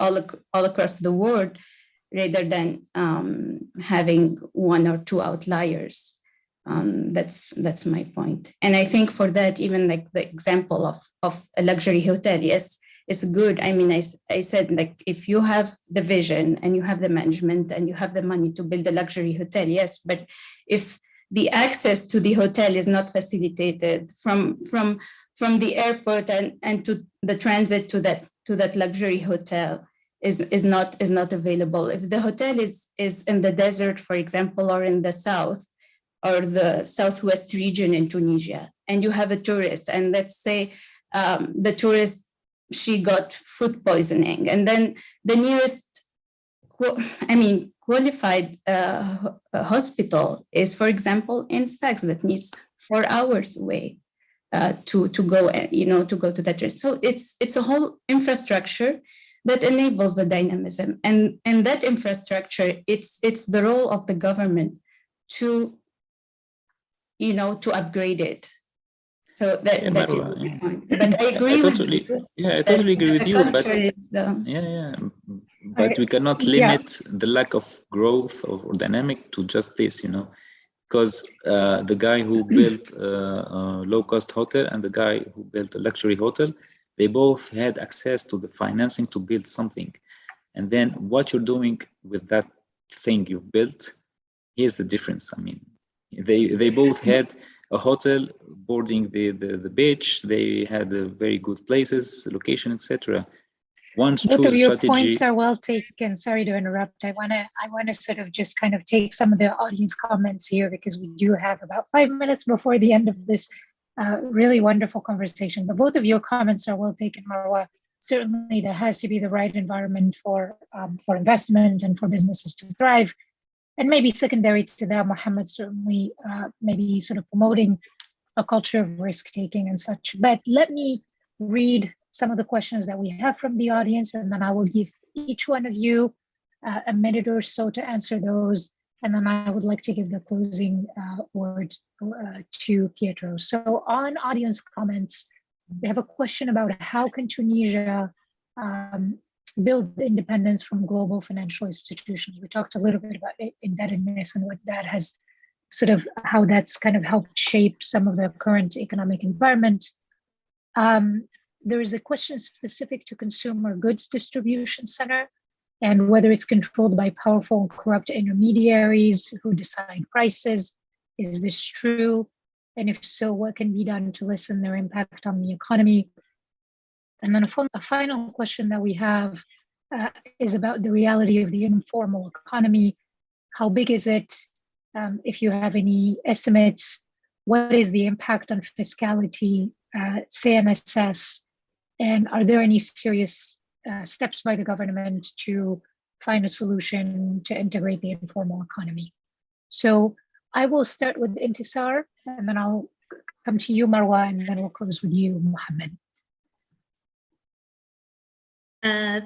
across the world, rather than having one or two outliers. That's my point. And I think for that, even like the example of a luxury hotel, yes, it's good. I said, like, if you have the vision and you have the management and you have the money to build a luxury hotel, yes, but if the access to the hotel is not facilitated from the airport and to the transit to that luxury hotel is not available. If the hotel is in the desert, for example, or in the south or the southwest region in Tunisia, and you have a tourist, and let's say the tourist, she got food poisoning, and then the nearest qualified hospital is, for example, in Sfax, that needs 4 hours away to go to that rest. So it's a whole infrastructure that enables the dynamism, and that infrastructure, it's the role of the government to upgrade it. So that is my point. But I agree. I totally agree with you. But but we cannot limit the lack of growth or dynamic to just this, because the guy who built a low-cost hotel and the guy who built a luxury hotel, they both had access to the financing to build something. And then what you're doing with that thing you've built, here's the difference. They both had a hotel boarding the beach. They had very good places, location, etc. Both of your points are well taken. Sorry to interrupt. I want to sort of just kind of take some of the audience comments here, because we do have about 5 minutes before the end of this Really wonderful conversation. But both of your comments are well taken, Marwa. Certainly, there has to be the right environment for investment and for businesses to thrive. And maybe secondary to that, Mohammed, certainly maybe sort of promoting a culture of risk-taking and such. But let me read some of the questions that we have from the audience, and then I will give each one of you a minute or so to answer those. And then I would like to give the closing word to Pietro. So on audience comments, we have a question about how can Tunisia build independence from global financial institutions. We talked a little bit about indebtedness and what that has sort of, how that's kind of helped shape some of the current economic environment. There is a question specific to consumer goods distribution center and whether it's controlled by powerful and corrupt intermediaries who decide prices. Is this true? And if so, what can be done to lessen their impact on the economy? And then a final question that we have is about the reality of the informal economy. How big is it? If you have any estimates, what is the impact on fiscality, CNSS, and are there any serious steps by the government to find a solution to integrate the informal economy? So I will start with Intisar, and then I'll come to you, Marwa, and then we'll close with you, Mohammed.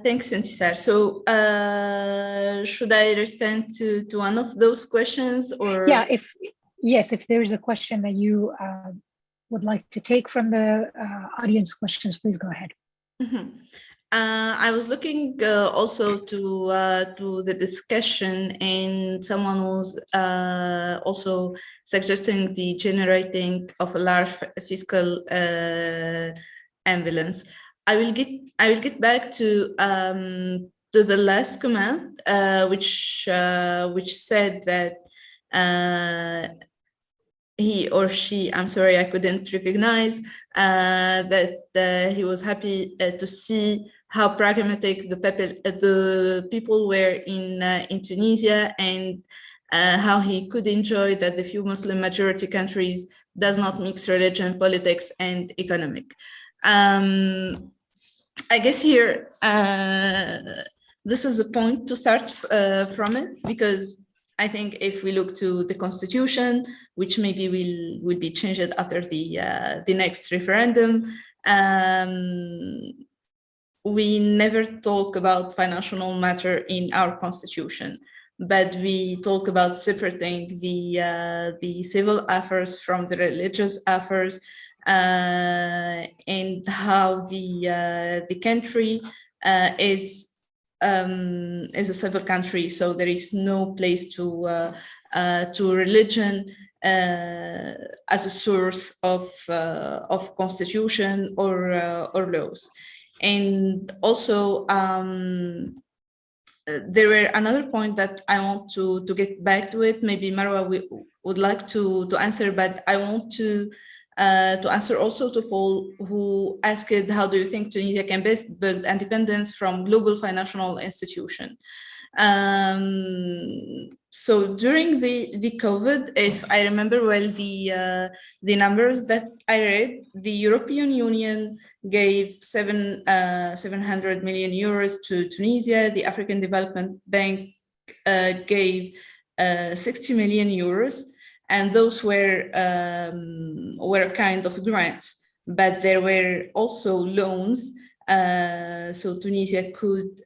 Thanks, Intisar. So should I respond to one of those questions, or? Yeah, if there is a question that you would like to take from the audience questions, please go ahead. Mm-hmm. I was looking also to the discussion, and someone was also suggesting the generating of a large fiscal ambulance. I will get back to the last comment, which said that he or she, I'm sorry, I couldn't recognize, that he was happy to see how pragmatic the people were in Tunisia, and how he could enjoy that the few Muslim majority countries does not mix religion, politics, and economic. I guess here, this is a point to start from it, because I think if we look to the constitution, which maybe will be changed after the next referendum, we never talk about financial matter in our constitution, but we talk about separating the civil affairs from the religious affairs, and how the country is a civil country, so there is no place to religion as a source of constitution or laws. And also there were another point that I want to get back to it. Maybe Marwa would like to answer, but I want to answer also to Paul, who asked, how do you think Tunisia can best build independence from global financial institution? So during the COVID, if I remember well, the numbers that I read, the European Union gave 700 million euros to Tunisia. The African Development Bank gave 60 million euros. And those were kind of grants, but there were also loans, so Tunisia could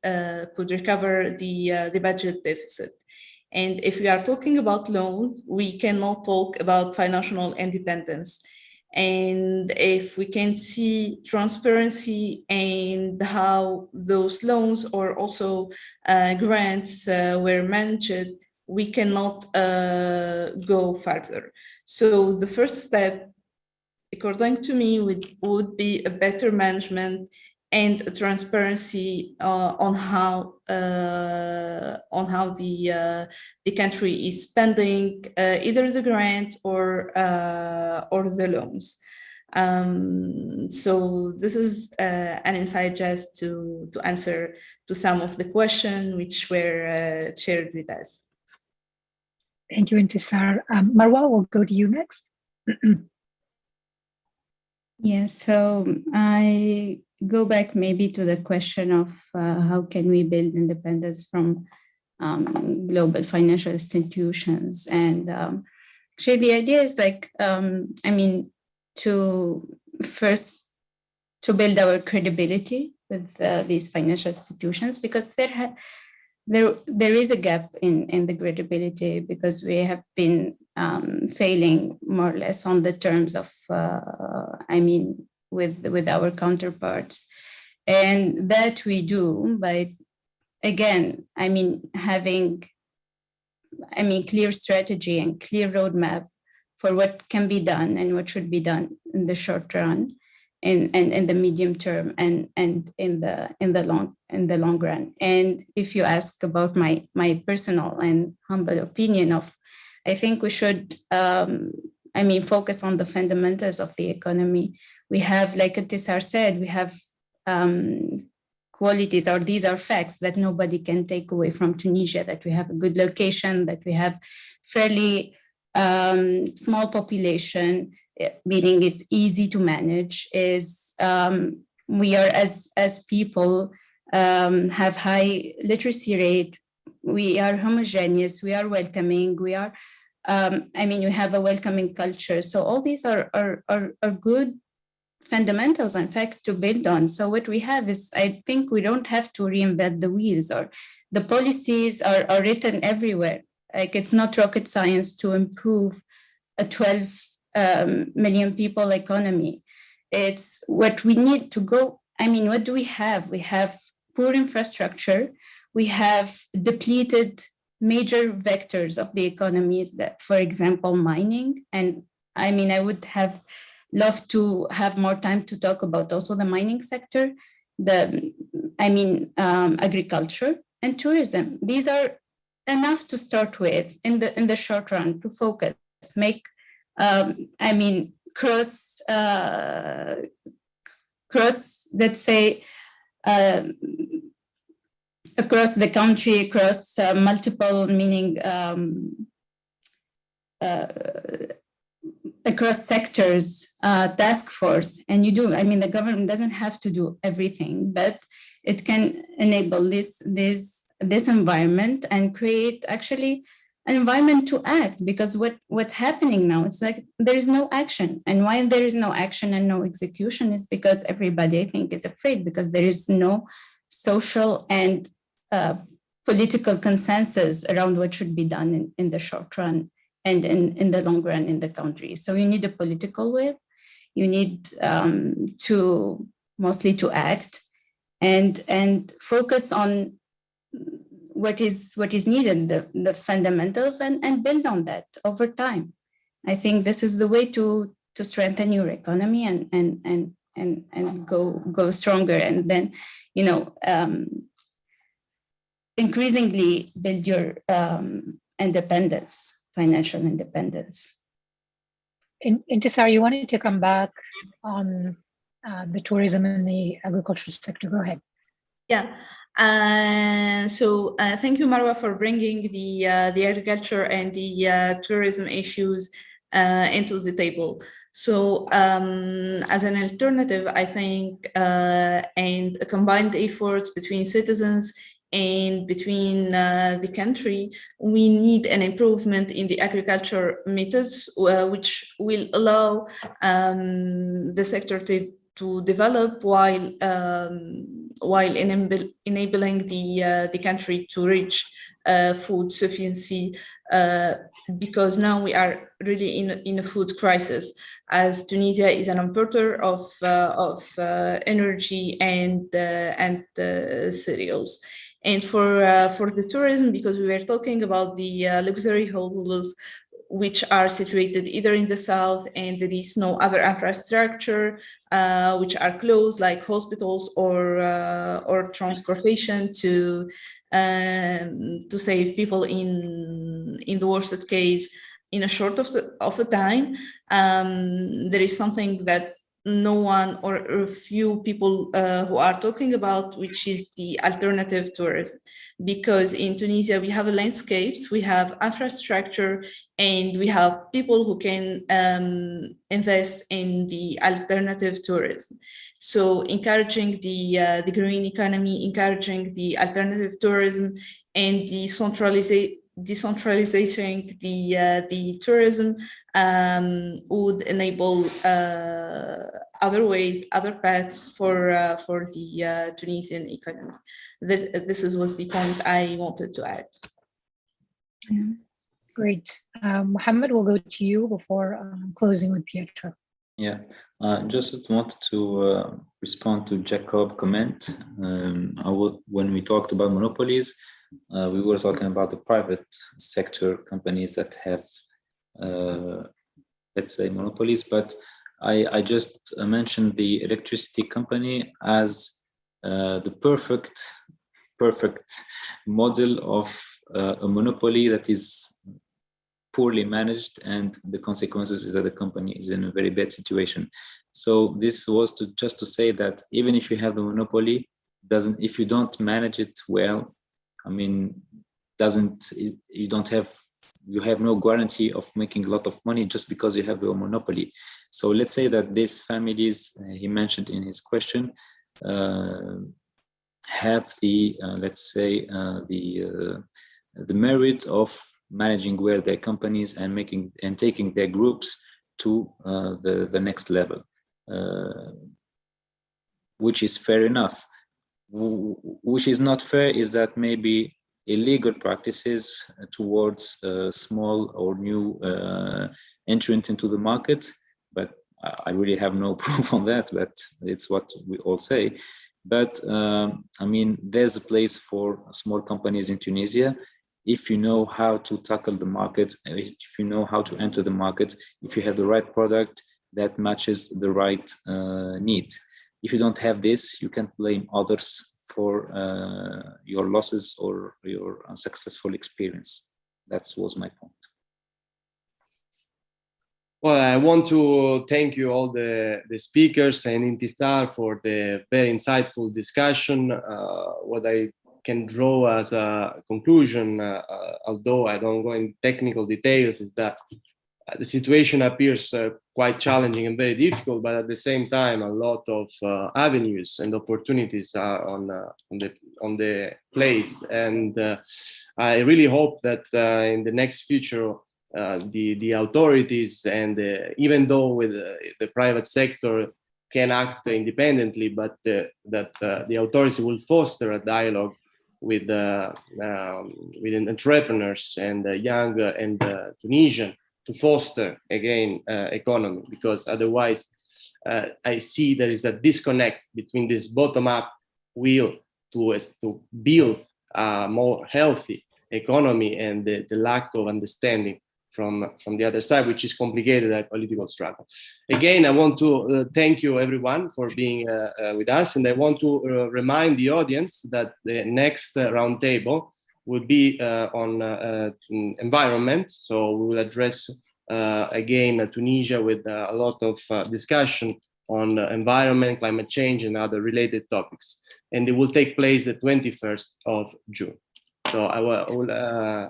recover the budget deficit. And if we are talking about loans, we cannot talk about financial independence. And if we can see transparency and how those loans or also grants were managed, we cannot go further. So the first step, according to me, would be a better management and a transparency on how the country is spending either the grant or the loans. So this is an insight just to answer to some of the questions which were shared with us. Thank you, Intisar. Marwa, we'll go to you next. Yeah, so I go back maybe to the question of how can we build independence from global financial institutions. And actually the idea is like, I mean, to first to build our credibility with these financial institutions, because there is a gap in the credibility, because we have been failing more or less on the terms of, I mean, with our counterparts. And that we do by, again, I mean, having, I mean, clear strategy and clear roadmap for what can be done and what should be done in the short run, and in the medium term, and in the long run. And if you ask about my personal and humble opinion of, I think we should, I mean, focus on the fundamentals of the economy. We have, like Intisar said, we have qualities, or these are facts that nobody can take away from Tunisia, that we have a good location, that we have fairly small population, meaning it's easy to manage, is we are as people have high literacy rate, we are homogeneous, we are welcoming, we are, I mean, we have a welcoming culture. So all these are good fundamentals, in fact, to build on. So what we have is, I think we don't have to reinvent the wheels, or the policies are written everywhere. Like, it's not rocket science to improve a 12 million people economy. It's what we need to go. I mean, what do we have? We have poor infrastructure. We have depleted major vectors of the economies, that, for example, mining. And I mean, I would have loved to have more time to talk about also the mining sector, agriculture and tourism. These are enough to start with in the short run, to focus, make, cross, let's say, across the country, across multiple, meaning across sectors, task force. And you do, I mean, the government doesn't have to do everything, but it can enable this environment and create actually an environment to act. Because what's happening now, it's like there is no action. And why there is no action and no execution is because everybody, I think, is afraid, because there is no social and political consensus around what should be done in the short run and in the long run in the country. So you need a political will. You need to mostly to act and focus on what is needed, the fundamentals, and build on that over time. I think this is the way to strengthen your economy and go stronger, and then, you know, increasingly build your independence, financial independence. Intisar, you wanted to come back on the tourism and the agricultural sector. Go ahead. Yeah. So thank you, Marwa, for bringing the agriculture and the tourism issues into the table. So as an alternative, I think, and a combined effort between citizens and between the country, we need an improvement in the agriculture methods, which will allow the sector to develop while enabling the country to reach food sufficiency, because now we are really in a food crisis, as Tunisia is an importer of energy and cereals. And for the tourism, because we were talking about the luxury hotels, which are situated either in the south and there is no other infrastructure, which are closed, like hospitals or transportation to save people in the worst case in a short of a time. There is something that no one or a few people who are talking about, which is the alternative tourism. Because in Tunisia, we have landscapes, we have infrastructure, and we have people who can invest in the alternative tourism. So encouraging the green economy, encouraging the alternative tourism, and decentralizing the tourism would enable other ways, other paths for the Tunisian economy. This was the point I wanted to add. Yeah. Great. Mohammed, we'll go to you before closing with Pietro. Yeah, just wanted to respond to Jacob's comment. When we talked about monopolies, we were talking about the private sector companies that have, let's say, monopolies, but I just mentioned the electricity company as the perfect model of a monopoly that is poorly managed, and the consequences is that the company is in a very bad situation. So this was just to say that even if you have the monopoly, if you don't manage it well, I mean, you have no guarantee of making a lot of money just because you have the monopoly. So let's say that these families he mentioned in his question have the let's say the merit of managing well their companies and taking their groups to the next level, which is fair enough. Which is not fair is that maybe illegal practices towards small or new entrant into the market, but I really have no proof on that, but it's what we all say. But I mean, there's a place for small companies in Tunisia if you know how to tackle the market, if you know how to enter the market, if you have the right product that matches the right need. If you don't have this, you can blame others for your losses or your unsuccessful experience. That was my point. Well, I want to thank you all the speakers and Intisar for the very insightful discussion. What I can draw as a conclusion, although I don't go in technical details, is that the situation appears quite challenging and very difficult, but at the same time, a lot of avenues and opportunities are on the place. And I really hope that in the next future, the authorities and even though with the private sector can act independently, but that the authorities will foster a dialogue with entrepreneurs and young and Tunisian to foster again economy, because otherwise I see there is a disconnect between this bottom-up will to build a more healthy economy and the lack of understanding from the other side, which is complicated a political struggle. Again, I want to thank you everyone for being with us, and I want to remind the audience that the next roundtable will be on environment. So we will address again Tunisia with a lot of discussion on environment, climate change, and other related topics. And it will take place the 21st of June. So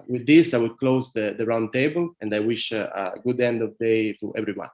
with this, I will close the roundtable, and I wish a good end of day to everyone.